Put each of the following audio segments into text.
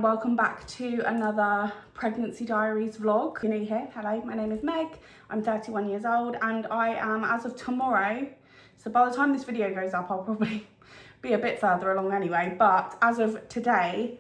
welcome back to another Pregnancy Diaries vlog. If you're new here, hello, my name is Meg, I'm 31 years old and I am, as of tomorrow, so by the time this video goes up I'll probably be a bit further along anyway, but as of today,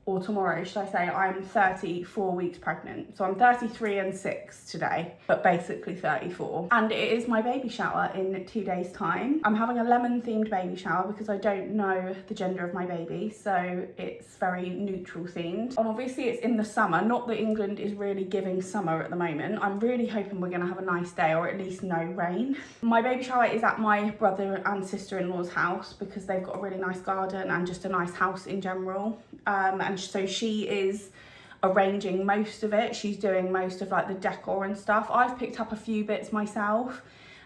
or tomorrow should I say, I'm 34 weeks pregnant. So I'm 33 and 6 today, but basically 34. And it is my baby shower in 2 days time. I'm having a lemon themed baby shower because I don't know the gender of my baby, so it's very neutral themed. And obviously it's in the summer, not that England is really giving summer at the moment. I'm really hoping we're gonna have a nice day or at least no rain. My baby shower is at my brother and sister-in-law's house because they've got a really nice garden and just a nice house in general. And so she is arranging most of it. She's doing most of like the decor and stuff. I've picked up a few bits myself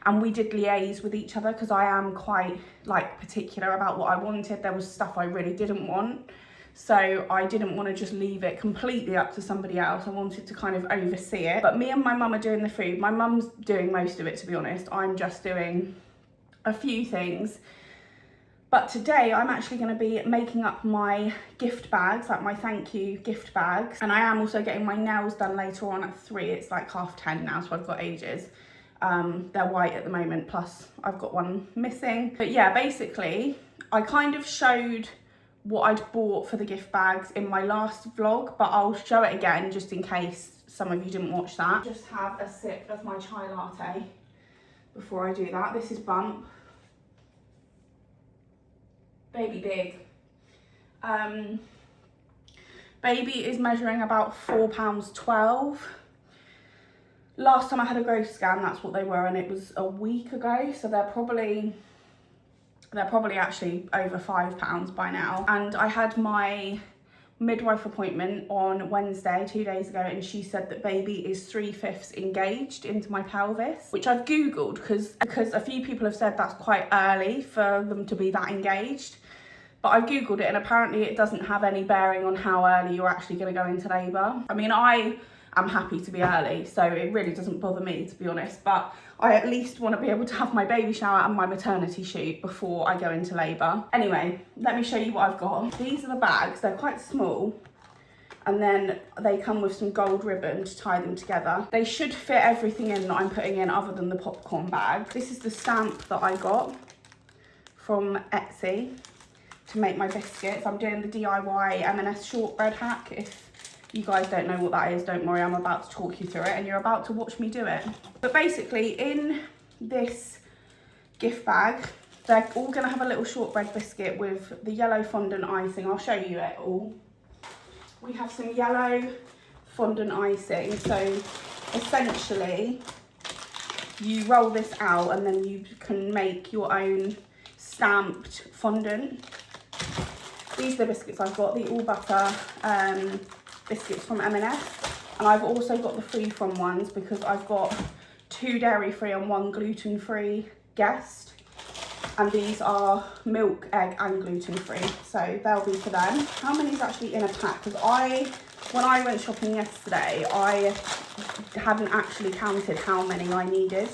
and we did liaise with each other because I am quite like particular about what I wanted. There was stuff I really didn't want. So I didn't want to just leave it completely up to somebody else. I wanted to kind of oversee it. But me and my mum are doing the food. My mum's doing most of it, to be honest. I'm just doing a few things. But today I'm actually going to be making up my gift bags, like my thank you gift bags. And I am also getting my nails done later on at 3. It's like 10:30 now, so I've got ages. They're white at the moment, plus I've got one missing. But yeah, basically, I kind of showed what I'd bought for the gift bags in my last vlog, but I'll show it again just in case some of you didn't watch that. Just have a sip of my chai latte before I do that. This is Bump. Baby big. Baby is measuring about £4.12. Last time I had a growth scan, that's what they were, and it was a week ago, so they're probably actually over £5 by now. And I had my midwife appointment on Wednesday, 2 days ago, and she said that baby is 3/5 engaged into my pelvis, which I've googled because a few people have said that's quite early for them to be that engaged. But I googled it and apparently it doesn't have any bearing on how early you're actually going to go into labour. I mean, I am happy to be early, so it really doesn't bother me, to be honest, but I at least want to be able to have my baby shower and my maternity shoot before I go into labour. Anyway, let me show you what I've got. These are the bags. They're quite small, and then they come with some gold ribbon to tie them together. They should fit everything in that I'm putting in other than the popcorn bag. This is the stamp that I got from Etsy to make my biscuits. I'm doing the DIY M&S shortbread hack. If you guys don't know what that is, don't worry, I'm about to talk you through it and you're about to watch me do it. But basically in this gift bag, they're all gonna have a little shortbread biscuit with the yellow fondant icing. I'll show you it all. We have some yellow fondant icing. So essentially you roll this out and then you can make your own stamped fondant. These are the biscuits I've got, the all butter biscuits from M&S, and I've also got the free from ones because I've got 2 dairy free and 1 gluten free guest, and these are milk, egg and gluten free, so they'll be for them. How many is actually in a pack? Because when I went shopping yesterday, I hadn't actually counted how many I needed.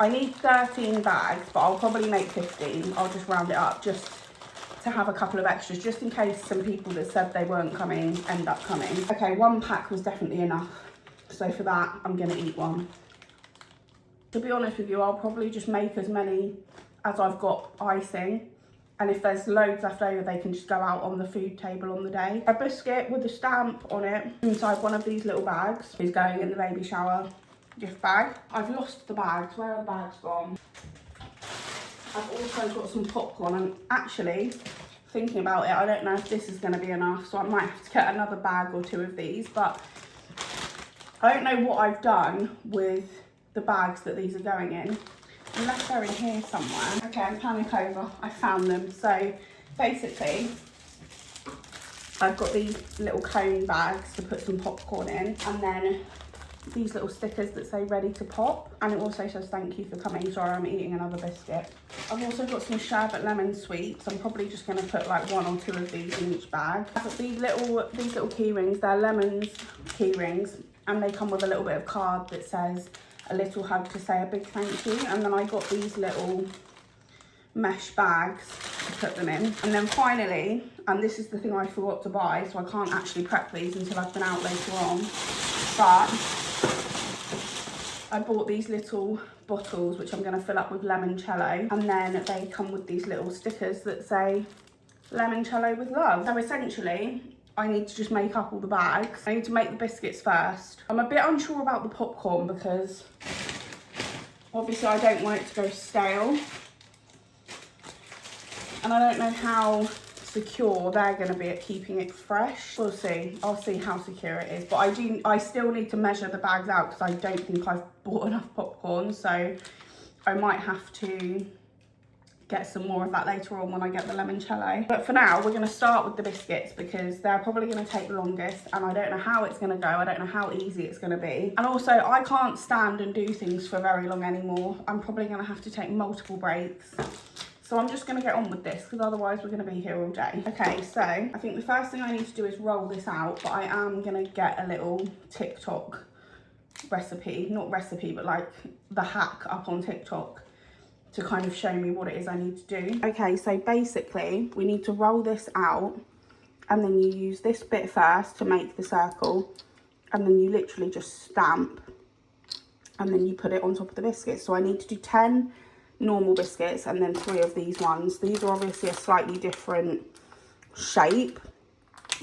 I need 13 bags, but I'll probably make 15. I'll just round it up just to have a couple of extras, just in case some people that said they weren't coming end up coming. Okay, 1 pack was definitely enough. So for that, I'm gonna eat 1. To be honest with you, I'll probably just make as many as I've got icing. And if there's loads left over, they can just go out on the food table on the day. A biscuit with a stamp on it inside one of these little bags is going in the baby shower gift bag. I've lost the bags. Where are the bags gone? I've also got some popcorn. I'm actually thinking about it. I don't know if this is going to be enough, so I might have to get another bag or 2 of these, but I don't know what I've done with the bags that these are going in, unless they're in here somewhere. Okay, I'm panic over. I found them. So basically, I've got these little cone bags to put some popcorn in, and then these little stickers that say ready to pop, and it also says thank you for coming. Sorry, I'm eating another biscuit. I've also got some sherbet lemon sweets. I'm probably just going to put like 1 or 2 of these in each bag. I've got these little key rings. They're lemons key rings, and they come with a little bit of card that says a little hug to say a big thank you. And then I got these little mesh bags to put them in. And then finally, and this is the thing I forgot to buy, so I can't actually prep these until I've been out later on, but I bought these little bottles which I'm going to fill up with limoncello, and then they come with these little stickers that say limoncello with love. So essentially I need to just make up all the bags. I need to make the biscuits first. I'm a bit unsure about the popcorn because obviously I don't want it to go stale, and I don't know how secure they're going to be at keeping it fresh. We'll see. I'll see how secure it is, but I still need to measure the bags out because I don't think I've bought enough popcorn, so I might have to get some more of that later on when I get the limoncello. But for now, we're going to start with the biscuits because they're probably going to take the longest, and I don't know how it's going to go. I don't know how easy it's going to be. And also, I can't stand and do things for very long anymore. I'm probably going to have to take multiple breaks. So I'm just going to get on with this because otherwise we're going to be here all day. Okay, so I think the first thing I need to do is roll this out, but I am going to get a little TikTok recipe, not recipe, but like the hack up on TikTok to kind of show me what it is I need to do. Okay, so basically we need to roll this out, and then you use this bit first to make the circle, and then you literally just stamp, and then you put it on top of the biscuits. So I need to do 10 normal biscuits and then 3 of these ones. These are obviously a slightly different shape,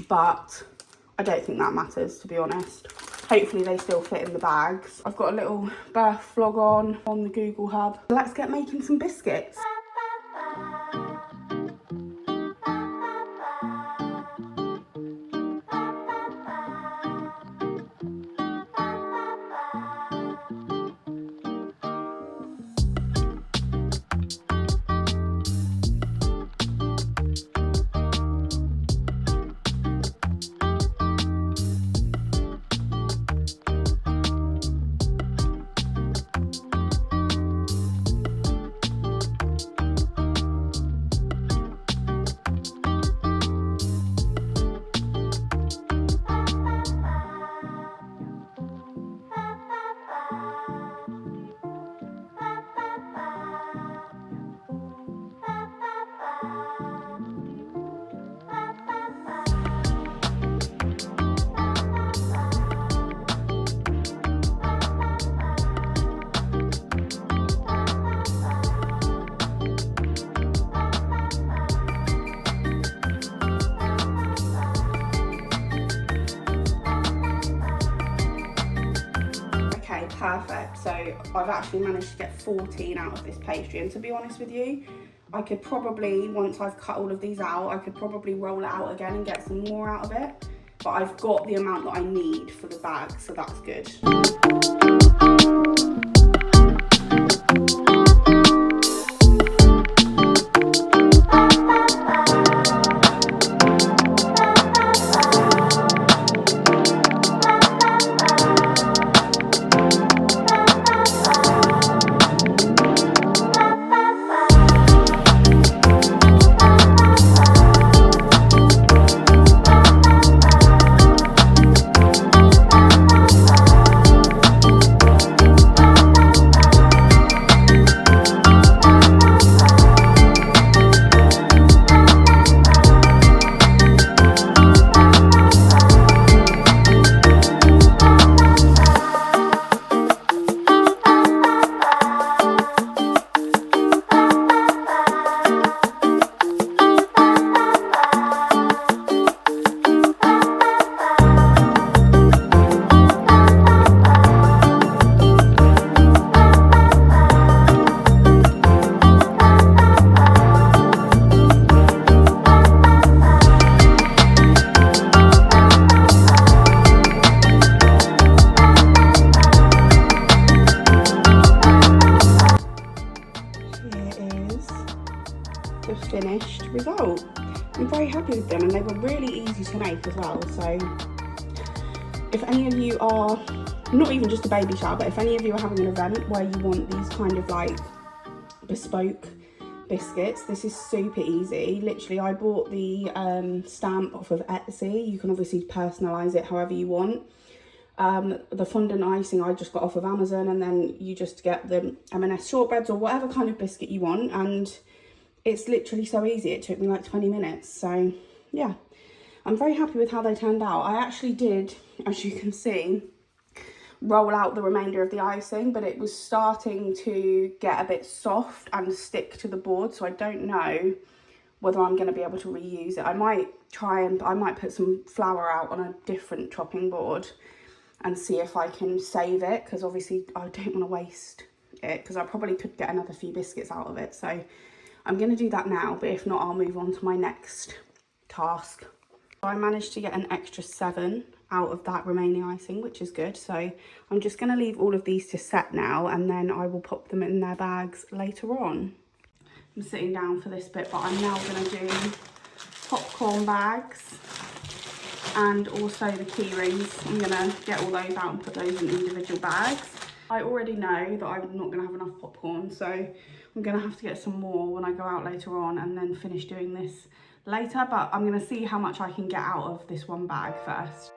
but I don't think that matters, to be honest. Hopefully they still fit in the bags. I've got a little birth vlog on the Google Hub. Let's get making some biscuits. Perfect. So I've actually managed to get 14 out of this pastry, and to be honest with you, I could probably, once I've cut all of these out, I could probably roll it out again and get some more out of it, but I've got the amount that I need for the bag, so that's good. Finished result. I'm very happy with them, and they were really easy to make as well. So if any of you are, not even just a baby shower, but if any of you are having an event where you want these kind of like bespoke biscuits, this is super easy. Literally, I bought the stamp off of Etsy. You can obviously personalize it however you want. The fondant icing I just got off of Amazon, and then you just get the M&S shortbreads or whatever kind of biscuit you want, and it's literally so easy. It took me like 20 minutes, so yeah, I'm very happy with how they turned out. I actually did, as you can see, roll out the remainder of the icing, but it was starting to get a bit soft and stick to the board, so I don't know whether I'm going to be able to reuse it. I might put some flour out on a different chopping board and see if I can save it, because obviously I don't want to waste it, because I probably could get another few biscuits out of it. So I'm going to do that now, but if not, I'll move on to my next task. I managed to get an extra 7 out of that remaining icing, which is good. So I'm just going to leave all of these to set now, and then I will pop them in their bags later on. I'm sitting down for this bit, but I'm now going to do popcorn bags and also the key rings. I'm going to get all those out and put those in individual bags. I already know that I'm not going to have enough popcorn, so I'm going to have to get some more when I go out later on and then finish doing this later, but I'm going to see how much I can get out of this one bag first.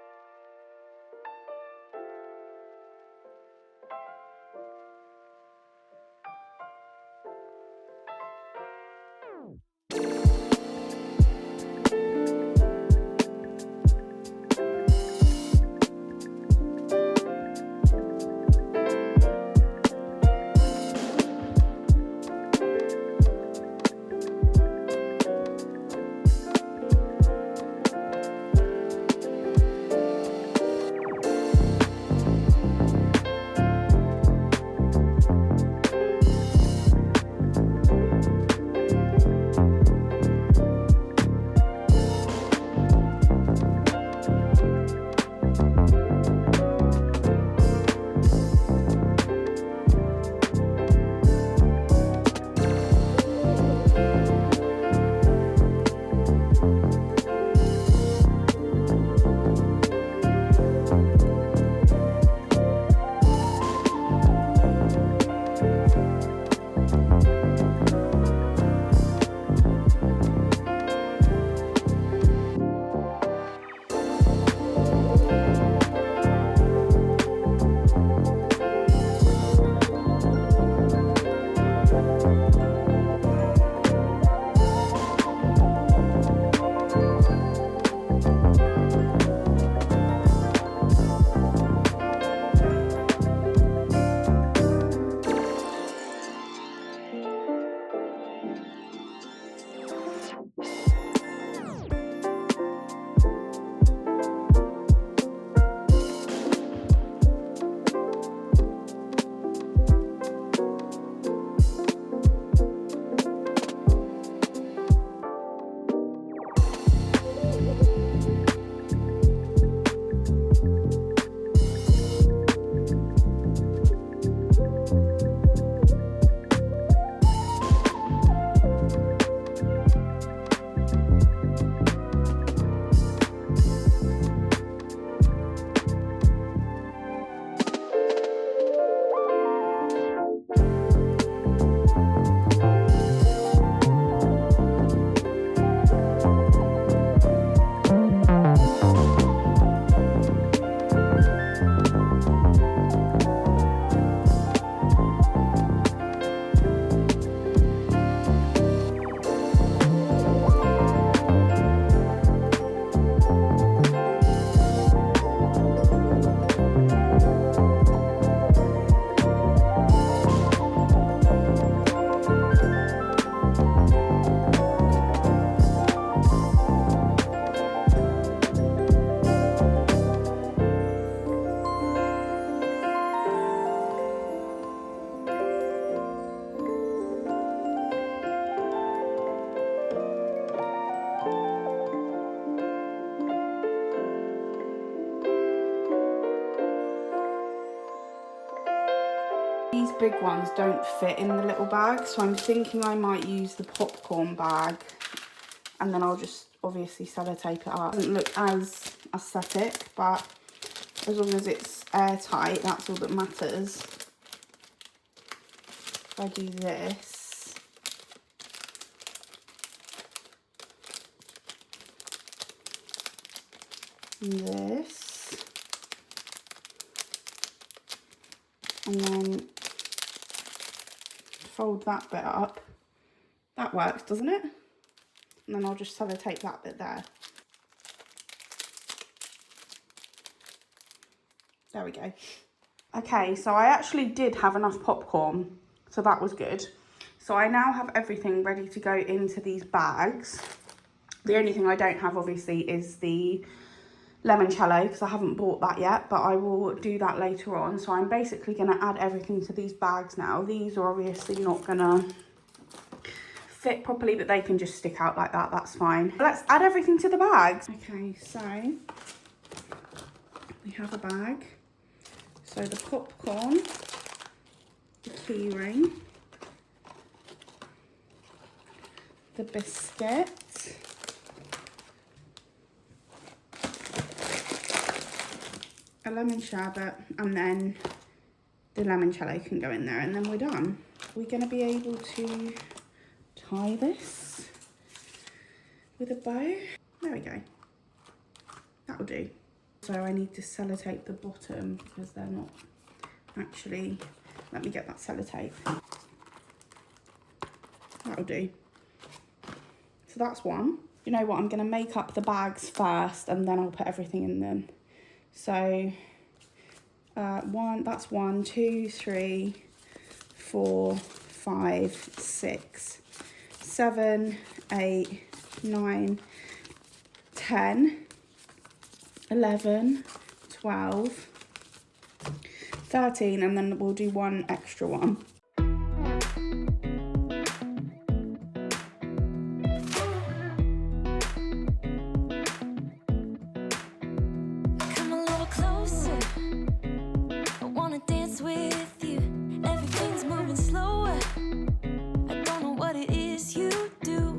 These big ones don't fit in the little bag, so I'm thinking I might use the popcorn bag, and then I'll just obviously sellotape it up. It doesn't look as aesthetic, but as long as it's airtight, that's all that matters. If I do this, and this, and then fold that bit up, that works, doesn't it? And then I'll just sellotape that bit there. There we go. Okay, so I actually did have enough popcorn, so that was good. So I now have everything ready to go into these bags. The only thing I don't have, obviously, is the limoncello, because I haven't bought that yet, but I will do that later on. So I'm basically going to add everything to these bags now. These are obviously not going to fit properly, but they can just stick out like that. That's fine. Let's add everything to the bags. Okay, so we have a bag. So the popcorn, the key ring, the biscuit, a lemon sherbet, and then the limoncello can go in there, and then we're done. We're going to be able to tie this with a bow. There we go. That'll do. So I need to sellotape the bottom because they're not actually, let me get that sellotape. That'll do. So that's one. You know what, I'm gonna make up the bags first and then I'll put everything in them. So that's 1, 2, 3, 4, 5, 6, 7, 8, 9, 10, 11, 12, 13, and then we'll do one extra one. Come a little closer, I wanna dance with you. Everything's moving slower, I don't know what it is you do.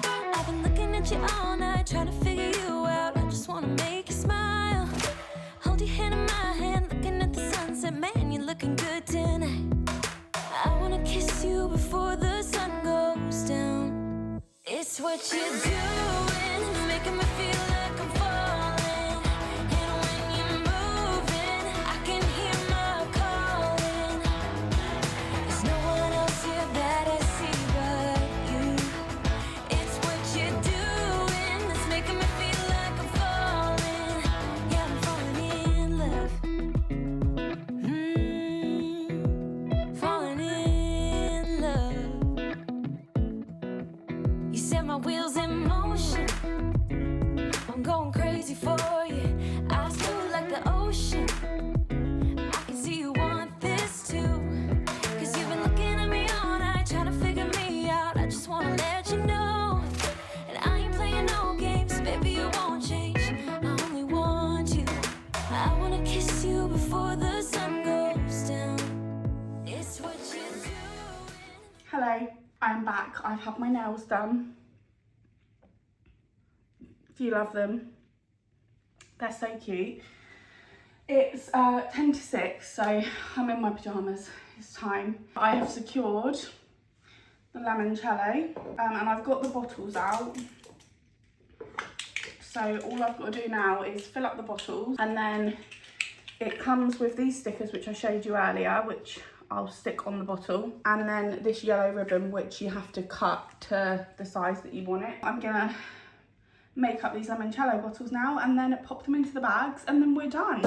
I've been looking at you all night, trying to figure you out. I just wanna make you smile. Hold your hand in my hand, looking at the sunset. Man, you're looking good tonight. I wanna kiss you before the sun goes down. It's what you're doing, it's making me feel like I'm falling. And when you're moving, I can hear my calling. There's no one else here that I see but you. It's what you're doing that's making me feel like I'm falling. Yeah, I'm falling in love. Falling in love. You set my wheels in motion. I'm going crazy for you. Eyes blue like the ocean. I can see you want this too. Cause you've been looking at me all night, trying to figure me out. I just wanna let you know. And I ain't playing no games, baby, you won't change. I only want you. I wanna kiss you before the sun goes down. It's what you're doing. Hello, I'm back. I've had my nails done. Do you love them? They're so cute. It's 10 to 6, so I'm in my pyjamas. It's time. I have secured the limoncello and I've got the bottles out. So all I've got to do now is fill up the bottles, and then it comes with these stickers which I showed you earlier, which I'll stick on the bottle, and then this yellow ribbon which you have to cut to the size that you want it. I'm gonna make up these limoncello bottles now and then pop them into the bags, and then we're done.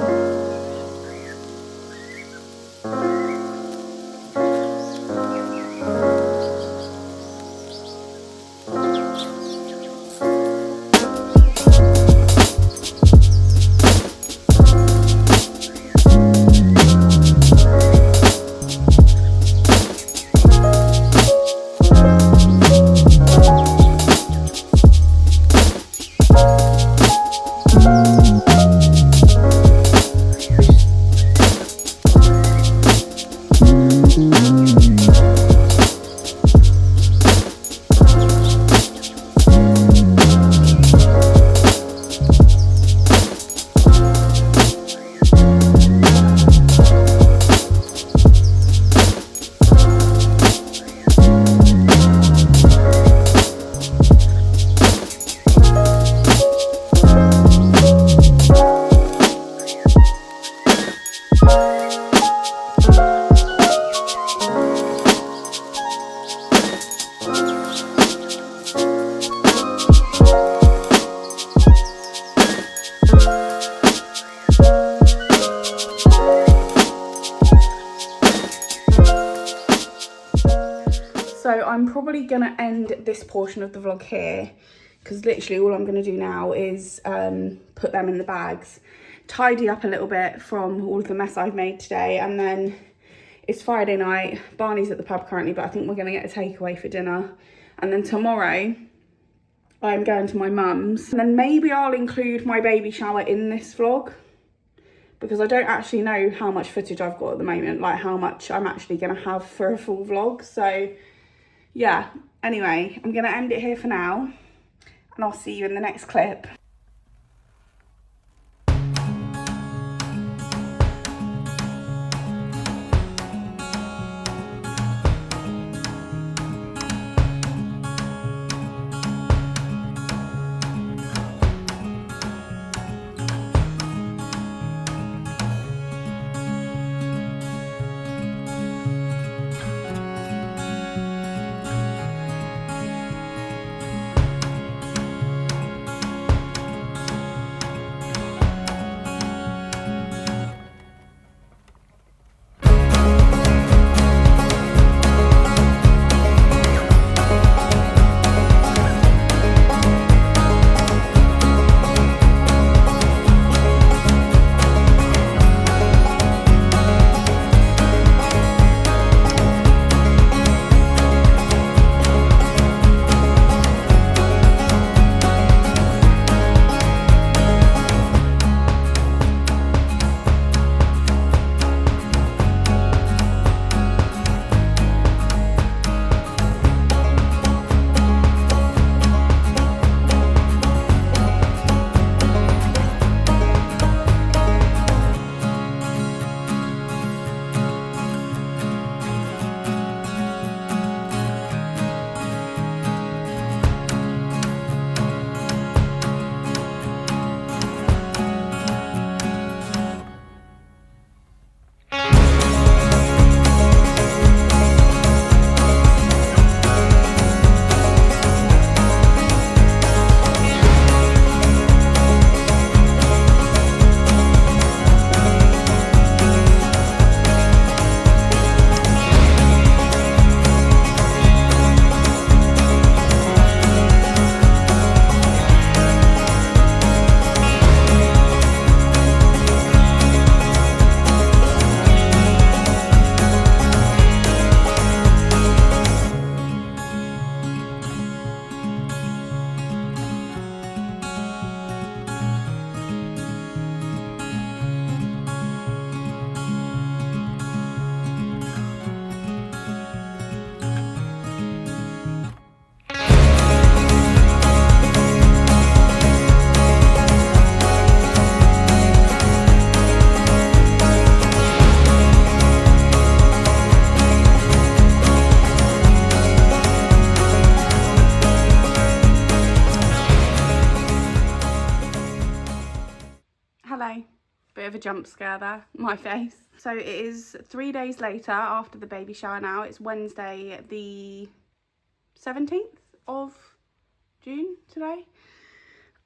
So I'm probably gonna end this portion of the vlog here, because literally all I'm gonna do now is put them in the bags, tidy up a little bit from all of the mess I've made today, and then it's Friday night. Barney's at the pub currently, but I think we're gonna get a takeaway for dinner. And then tomorrow I'm going to my mum's, and then maybe I'll include my baby shower in this vlog, because I don't actually know how much footage I've got at the moment, like how much I'm actually gonna have for a full vlog. So yeah, anyway, I'm gonna end it here for now, and I'll see you in the next clip. Hello. Bit of a jump scare there, my face. So it is 3 days later after the baby shower now. It's Wednesday the 17th of June today.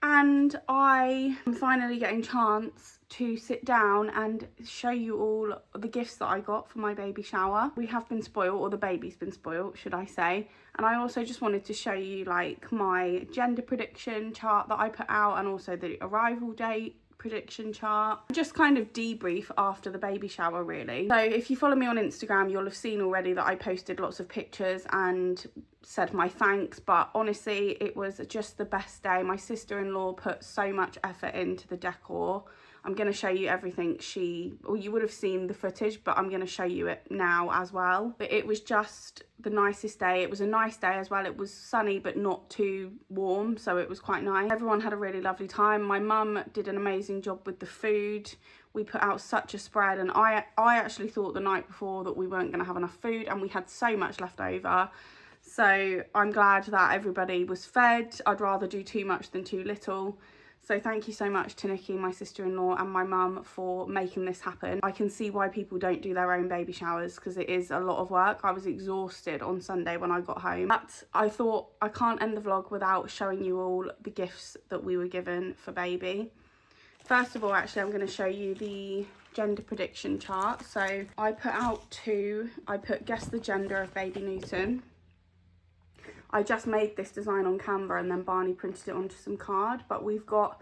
And I am finally getting a chance to sit down and show you all the gifts that I got for my baby shower. We have been spoiled, or the baby's been spoiled, should I say. And I also just wanted to show you like my gender prediction chart that I put out, and also the arrival date prediction chart. Just kind of debrief after the baby shower, really. So if you follow me on Instagram, you'll have seen already that I posted lots of pictures and said my thanks, but honestly it was just the best day. My sister-in-law put so much effort into the decor. I'm going to show you everything you would have seen the footage, but I'm going to show you it now as well. But it was just the nicest day. It was a nice day as well. It was sunny but not too warm, so it was quite nice. Everyone had a really lovely time. My mum did an amazing job with the food. We put out such a spread, and I actually thought the night before that we weren't going to have enough food, and we had so much left over. So I'm glad that everybody was fed. I'd rather do too much than too little. So thank you so much to Nikki, my sister-in-law, and my mum for making this happen. I can see why people don't do their own baby showers, because it is a lot of work. I was exhausted on Sunday when I got home. But I thought I can't end the vlog without showing you all the gifts that we were given for baby. First of all, actually, I'm going to show you the gender prediction chart. So I put out two. I put guess the gender of baby Newton. I just made this design on Canva and then Barney printed it onto some card, but we've got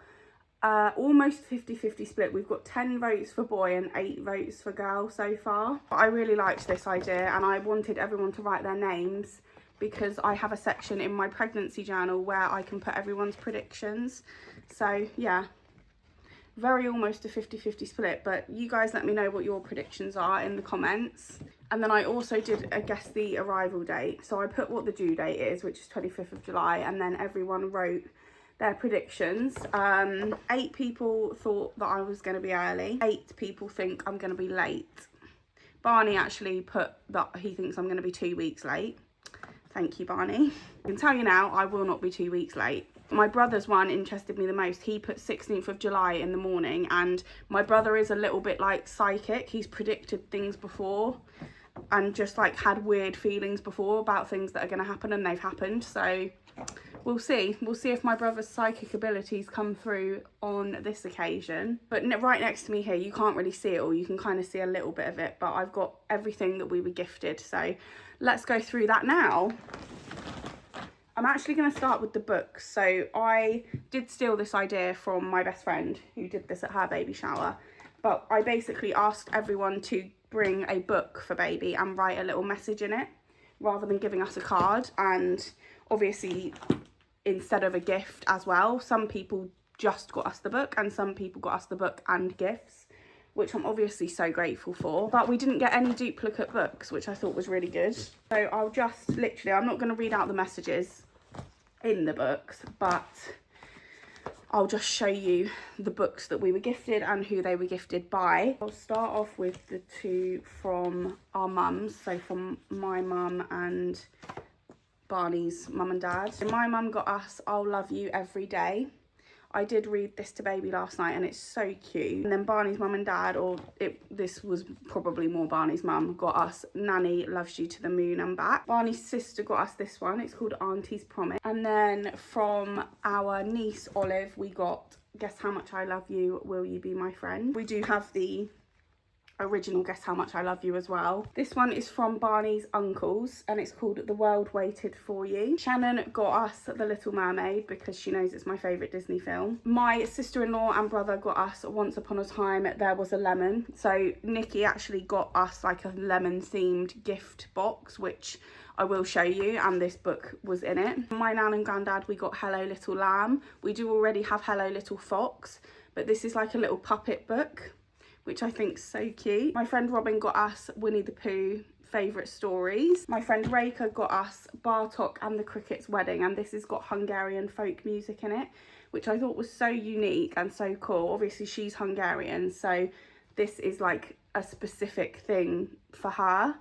almost 50-50 split. We've got 10 votes for boy and 8 votes for girl so far. But I really liked this idea and I wanted everyone to write their names because I have a section in my pregnancy journal where I can put everyone's predictions. So yeah, very almost a 50-50 split, but you guys let me know what your predictions are in the comments. And then I also did guess the arrival date. So I put what the due date is, which is 25th of July, and then everyone wrote their predictions. 8 people thought that I was going to be early. 8 people think I'm going to be late. Barney actually put that he thinks I'm going to be 2 weeks late. Thank you, Barney. I can tell you now, I will not be 2 weeks late. My brother's one interested me the most. He put 16th of July in the morning, and my brother is a little bit like psychic. He's predicted things before and just like had weird feelings before about things that are going to happen, and they've happened. So we'll see if my brother's psychic abilities come through on this occasion. But right next to me here, you can't really see it all. You can kind of see a little bit of it, but I've got everything that we were gifted. So let's go through that now. I'm actually going to start with the books. So I did steal this idea from my best friend who did this at her baby shower. But I basically asked everyone to bring a book for baby and write a little message in it rather than giving us a card. And obviously, instead of a gift as well, some people just got us the book and some people got us the book and gifts, which I'm obviously so grateful for. But we didn't get any duplicate books, which I thought was really good. So I'll just literally, I'm not going to read out the messages in the books, but I'll just show you the books that we were gifted and who they were gifted by. I'll start off with the 2 from our mums, so from my mum and Barney's mum and dad. So my mum got us I'll Love You Every Day. I did read this to baby last night and it's so cute. And then Barney's mum and dad, this was probably more Barney's mum, got us Nanny Loves You to the Moon and Back. Barney's sister got us this one. It's called Auntie's Promise. And then from our niece Olive, we got Guess How Much I Love You, Will You Be My Friend. We do have the original Guess How Much I Love You as well. This one is from Barney's uncles and it's called The World Waited For You. Shannon got us The Little Mermaid because she knows it's my favourite Disney film. My sister-in-law and brother got us Once Upon a Time There Was a Lemon. So Nikki actually got us like a lemon themed gift box, which I will show you, and this book was in it. My nan and granddad, we got Hello Little Lamb. We do already have Hello Little Fox, but this is like a little puppet book, which I think's so cute. My friend Robin got us Winnie the Pooh Favourite Stories. My friend Reka got us Bartok and the Cricket's Wedding, and this has got Hungarian folk music in it, which I thought was so unique and so cool. Obviously she's Hungarian, so this is like a specific thing for her,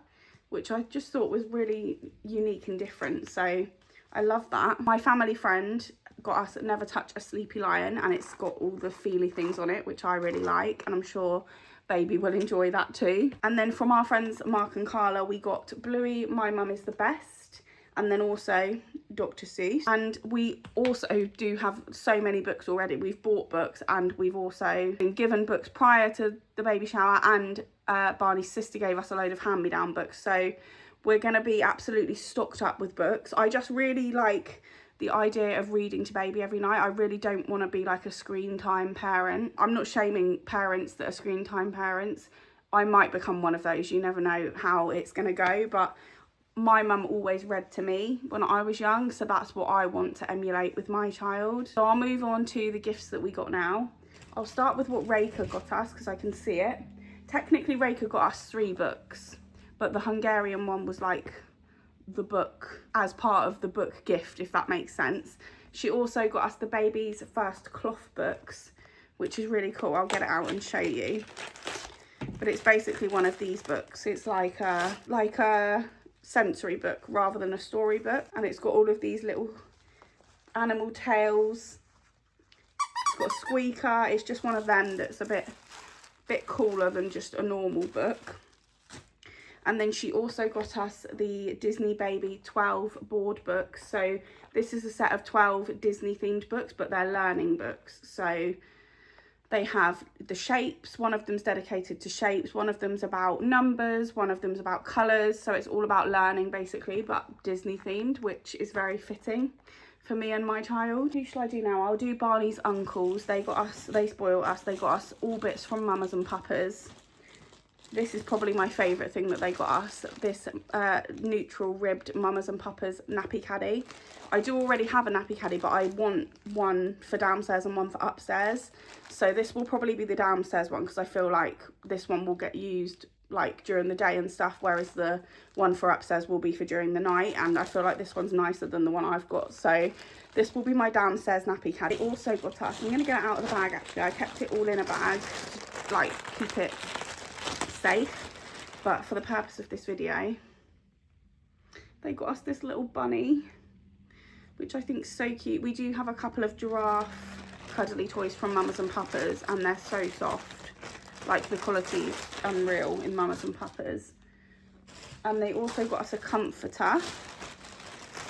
which I just thought was really unique and different. So I love that. My family friend got us Never Touch a Sleepy Lion, and it's got all the feely things on it, which I really like, and I'm sure baby will enjoy that too. And then from our friends Mark and Carla, we got Bluey, My Mum Is the Best, and then also Dr. Seuss. And we also do have so many books already. We've bought books and we've also been given books prior to the baby shower, and Barney's sister gave us a load of hand-me-down books, so we're going to be absolutely stocked up with books. I just really like the idea of reading to baby every night. I really don't want to be like a screen time parent. I'm not shaming parents that are screen time parents. I might become one of those. You never know how it's going to go, but my mum always read to me when I was young, so that's what I want to emulate with my child. So I'll move on to the gifts that we got now. I'll start with what Reka got us because I can see it. Technically Reka got us 3 books, but the Hungarian one was like the book as part of the book gift, if that makes sense. She also got us the baby's first cloth books, which is really cool. I'll get it out and show you, but it's basically one of these books. It's like a sensory book rather than a story book, and it's got all of these little animal tales. It's got a squeaker. It's just one of them that's a bit cooler than just a normal book. And then she also got us the Disney Baby 12 board books. So this is a set of 12 Disney themed books, but they're learning books. So They have the shapes. One of them's dedicated to shapes. One of them's about numbers. One of them's about colours. So it's all about learning basically, but Disney themed, which is very fitting for me and my child. Who shall I do now? I'll do Barney's uncles. They got us, they spoiled us. They got us all bits from Mamas and Papas. This is probably my favourite thing that they got us. This neutral ribbed Mamas and Papas nappy caddy. I do already have a nappy caddy, but I want one for downstairs and one for upstairs. So this will probably be the downstairs one, because I feel like this one will get used like during the day and stuff, whereas the one for upstairs will be for during the night, and I feel like this one's nicer than the one I've got. So this will be my downstairs nappy caddy. Also got us, I'm going to get it out of the bag actually. I kept it all in a bag to like keep it safe, but for the purpose of this video they got us this little bunny, which I think is so cute. We do have a couple of giraffe cuddly toys from Mamas and Papas, and they're so soft, like the quality's unreal in Mamas and Papas. And they also got us a comforter,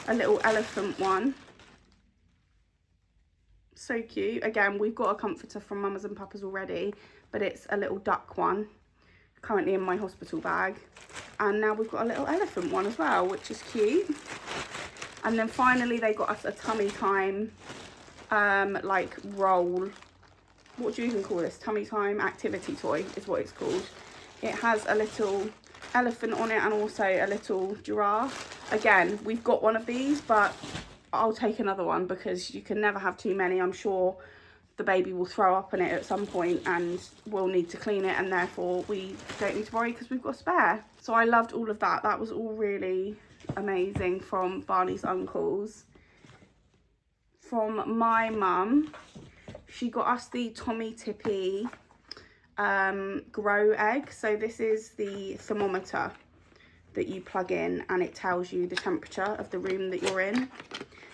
a little elephant one, so cute. Again, we've got a comforter from Mamas and Papas already, but it's a little duck one, currently in my hospital bag. And now we've got a little elephant one as well, which is cute. And then finally they got us a tummy time like roll, what do you even call this, tummy time activity toy is what it's called. It has a little elephant on it and also a little giraffe. Again, we've got one of these, but I'll take another one because you can never have too many. I'm sure the baby will throw up in it at some point and we'll need to clean it, and therefore we don't need to worry because we've got a spare. So I loved all of that. That was all really amazing from Barney's uncles. From my mum, she got us the Tommy Tippy grow egg. So this is the thermometer that you plug in and it tells you the temperature of the room that you're in,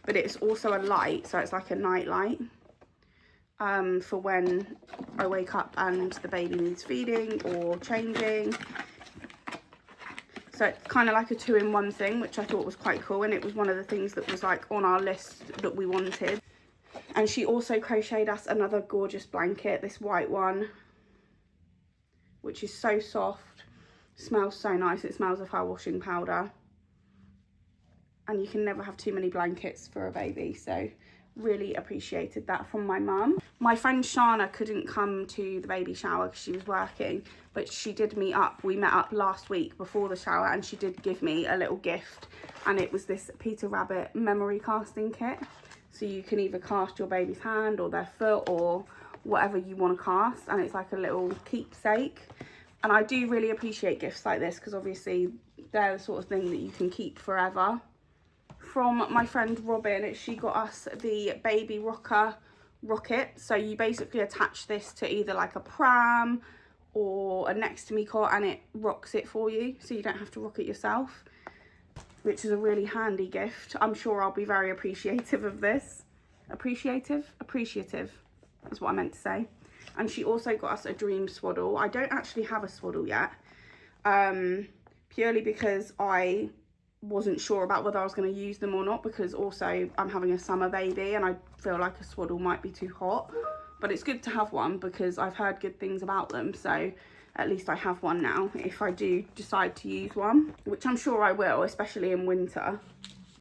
but it's also a light, so it's like a night light for when I wake up and the baby needs feeding or changing. So it's kind of like a 2-in-1 thing, which I thought was quite cool, and it was one of the things that was like on our list that we wanted. And she also crocheted us another gorgeous blanket, this white one, which is so soft, smells so nice. It smells of her washing powder, and you can never have too many blankets for a baby, so really appreciated that from my mum. My friend Shana couldn't come to the baby shower because she was working, but she did meet up. We met up last week before the shower and she did give me a little gift, and it was this Peter Rabbit memory casting kit. So you can either cast your baby's hand or their foot or whatever you want to cast, and it's like a little keepsake. And I do really appreciate gifts like this because obviously they're the sort of thing that you can keep forever. From my friend Robin, she got us the baby rocker rocket. So you basically attach this to either like a pram or a next to me cot and it rocks it for you, so you don't have to rock it yourself, which is a really handy gift. I'm sure I'll be very appreciative of this. Appreciative is what I meant to say. And she also got us a dream swaddle. I don't actually have a swaddle yet, purely because I wasn't sure about whether I was going to use them or not, because also I'm having a summer baby and I feel like a swaddle might be too hot. But it's good to have one because I've heard good things about them, so at least I have one now if I do decide to use one, which I'm sure I will, especially in winter.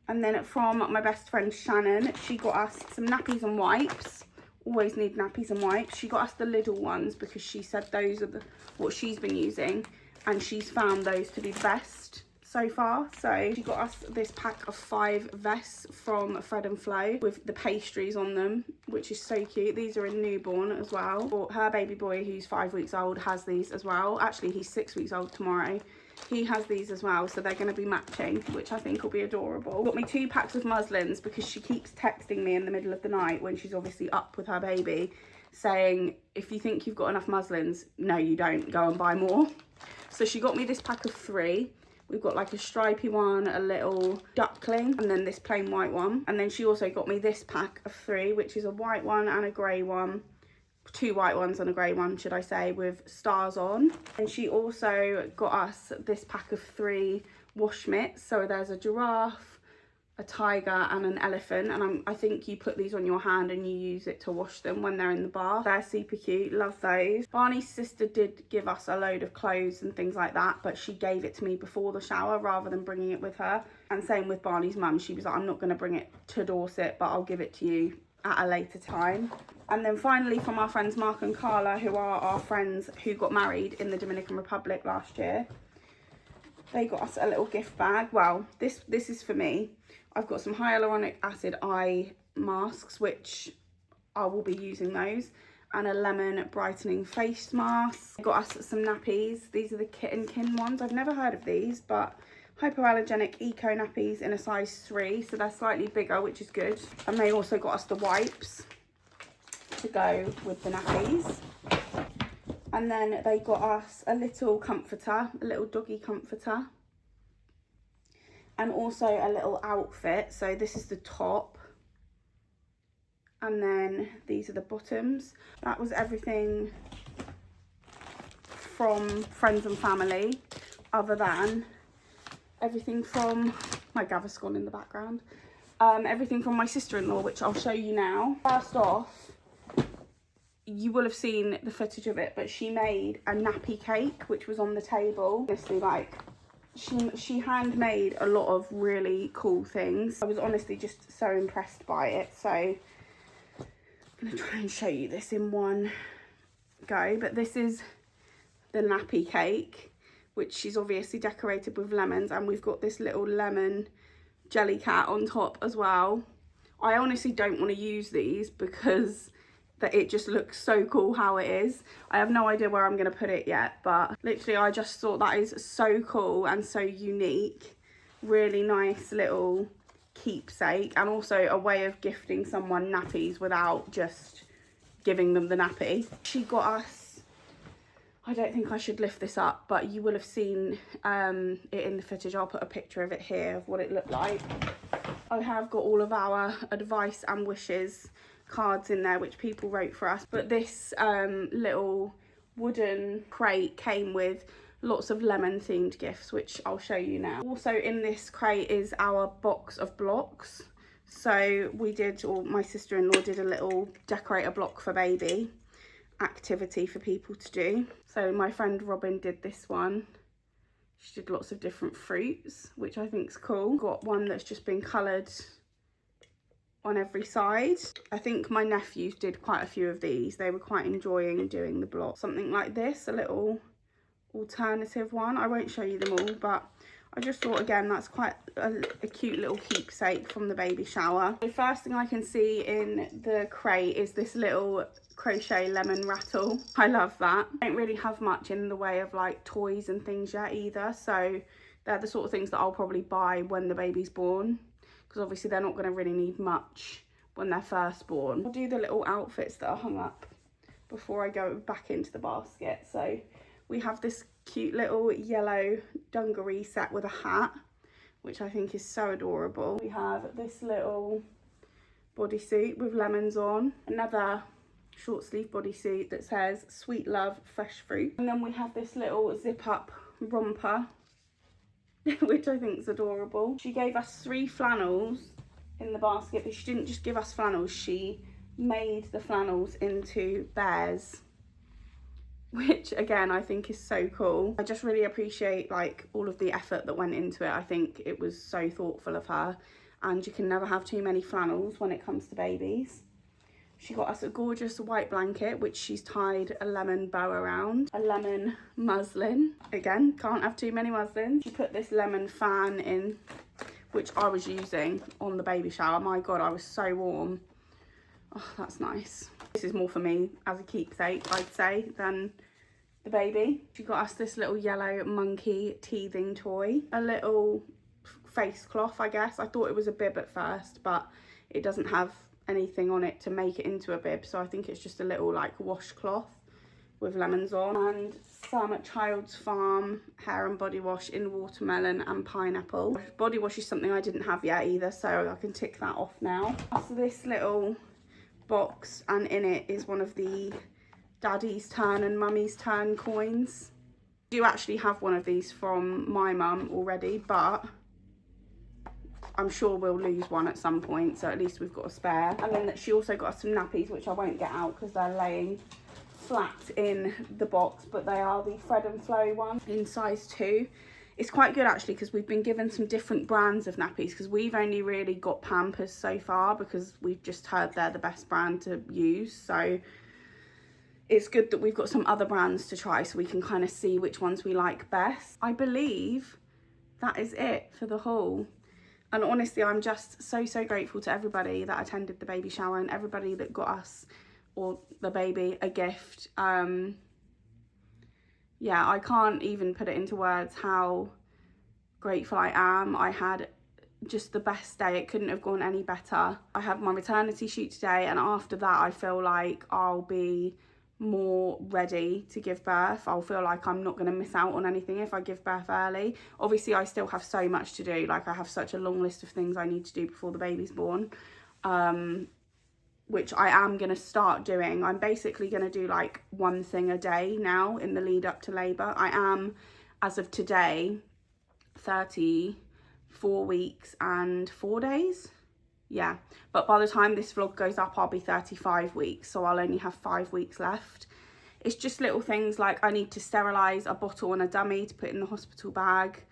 And then from my best friend Shannon, she got us some nappies and wipes. Always need nappies and wipes. She got us the Lidl ones because she said those are what she's been using, and she's found those to be the best so far. So she got us this pack of 5 vests from Fred and Flo with the pastries on them, which is so cute. These are in newborn as well. Or her baby boy, who's 5 weeks old, has these as well. Actually, he's 6 weeks old tomorrow. He has these as well, so they're going to be matching, which I think will be adorable. Got me 2 packs of muslins because she keeps texting me in the middle of the night when she's obviously up with her baby, saying, if you think you've got enough muslins, no you don't, go and buy more. So she got me this pack of 3. We've got like a stripy one, a little duckling, and then this plain white one. And then she also got me this pack of 3, which is a white one and a grey one. 2 white ones and a grey one, should I say, with stars on. And she also got us this pack of 3 wash mitts. So there's a giraffe, a tiger and an elephant, and I think you put these on your hand and you use it to wash them when they're in the bath. They're super cute, love those. Barney's sister did give us a load of clothes and things like that, but she gave it to me before the shower rather than bringing it with her. And same with Barney's mum, she was like, I'm not going to bring it to Dorset, but I'll give it to you at a later time. And then finally, from our friends Mark and Carla, who are our friends who got married in the Dominican Republic last year, they got us a little gift bag. Well, this is for me. I've got some hyaluronic acid eye masks, which I will be using those, and a lemon brightening face mask. I got us some nappies. These are the Kit and Kin ones. I've never heard of these, but hypoallergenic eco nappies in a size 3, so they're slightly bigger, which is good. And they also got us the wipes to go with the nappies. And then they got us a little comforter, a little doggy comforter, and also a little outfit. So this is the top, and then these are the bottoms. That was everything from friends and family, other than everything from my Gaviscon in the background. Everything from my sister-in-law, which I'll show you now. First off, you will have seen the footage of it, but she made a nappy cake, which was on the table. Honestly, like, she handmade a lot of really cool things. I was honestly just so impressed by it. So I'm gonna try and show you this in one go. But this is the nappy cake, which she's obviously decorated with lemons, and we've got this little lemon jelly cat on top as well. I honestly don't want to use these because that it just looks so cool how it is. I have no idea where I'm going to put it yet, but literally I just thought that is so cool and so unique. Really nice little keepsake, and also a way of gifting someone nappies without just giving them the nappy. She got us, I don't think I should lift this up, but you will have seen it in the footage. I'll put a picture of it here of what it looked like. I have got all of our advice and wishes cards in there which people wrote for us, but this little wooden crate came with lots of lemon themed gifts, which I'll show you now. Also in this crate is our box of blocks. So we did, or my sister-in-law did, a little decorate a block for baby activity for people to do. So my friend Robin did this one. She did lots of different fruits, which I think is cool. Got one that's just been coloured on every side. I think my nephews did quite a few of these. They were quite enjoying doing the block. Something like this, a little alternative one. I won't show you them all, but I just thought, again, that's quite a cute little keepsake from the baby shower. The first thing I can see in the crate is this little crochet lemon rattle. I love that. I don't really have much in the way of like toys and things yet either, so they're the sort of things that I'll probably buy when the baby's born, because obviously they're not going to really need much when they're first born. I'll do the little outfits that are hung up before I go back into the basket. So we have this cute little yellow dungaree set with a hat, which I think is so adorable. We have this little bodysuit with lemons on, another short sleeve bodysuit that says sweet love fresh fruit, and then we have this little zip up romper which I think is adorable. She gave us 3 flannels in the basket, but she didn't just give us flannels, she made the flannels into bears, which again I think is so cool. I just really appreciate like all of the effort that went into it. I think it was so thoughtful of her, and you can never have too many flannels when it comes to babies. She got us a gorgeous white blanket, which she's tied a lemon bow around. A lemon muslin. Again, can't have too many muslins. She put this lemon fan in, which I was using on the baby shower. My God, I was so warm. Oh, that's nice. This is more for me as a keepsake, I'd say, than the baby. She got us this little yellow monkey teething toy. A little face cloth, I guess. I thought it was a bib at first, but it doesn't have anything on it to make it into a bib, so I think it's just a little like washcloth with lemons on. And some Child's Farm hair and body wash in watermelon and pineapple. Body wash is something I didn't have yet either, so I can tick that off now. So this little box, and in it is one of the Daddy's Turn and Mummy's Turn coins. I do actually have one of these from my mum already, but I'm sure we'll lose one at some point, so at least we've got a spare. And then she also got us some nappies, which I won't get out because they're laying flat in the box, but they are the Fred and Flow one in size 2. It's quite good actually, because we've been given some different brands of nappies, because we've only really got Pampers so far because we've just heard they're the best brand to use. So it's good that we've got some other brands to try so we can kind of see which ones we like best. I believe that is it for the haul. And honestly, I'm just so grateful to everybody that attended the baby shower and everybody that got us, or the baby, a gift. Yeah, I can't even put it into words how grateful I am. I had just the best day. It couldn't have gone any better. I have my maternity shoot today, and after that I feel like I'll be more ready to give birth. I'll feel like I'm not going to miss out on anything if I give birth early. Obviously I still have so much to do, like I have such a long list of things I need to do before the baby's born, which I am going to start doing. I'm basically going to do like one thing a day now in the lead up to labour. I am, as of today, 34 weeks and 4 days. Yeah, but by the time this vlog goes up, I'll be 35 weeks, so I'll only have 5 weeks left. It's just little things like I need to sterilise a bottle and a dummy to put in the hospital bag.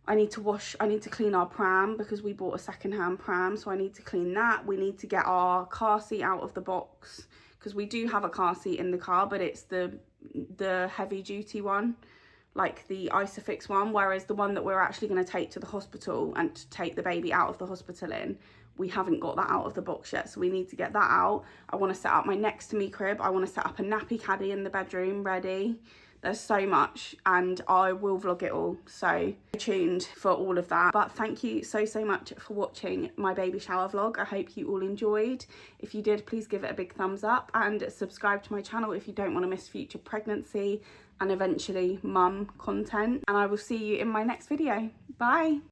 I need to clean our pram because we bought a second-hand pram, so I need to clean that. We need to get our car seat out of the box because we do have a car seat in the car, but it's the heavy-duty one, like the Isofix one, whereas the one that we're actually going to take to the hospital and to take the baby out of the hospital in, we haven't got that out of the box yet, so we need to get that out. I want to set up my next to me crib. I want to set up a nappy caddy in the bedroom ready. There's so much, and I will vlog it all, so stay tuned for all of that. But thank you so much for watching my baby shower vlog. I hope you all enjoyed. If you did, please give it a big thumbs up and subscribe to my channel if you don't want to miss future pregnancy and eventually mum content. And I will see you in my next video. Bye.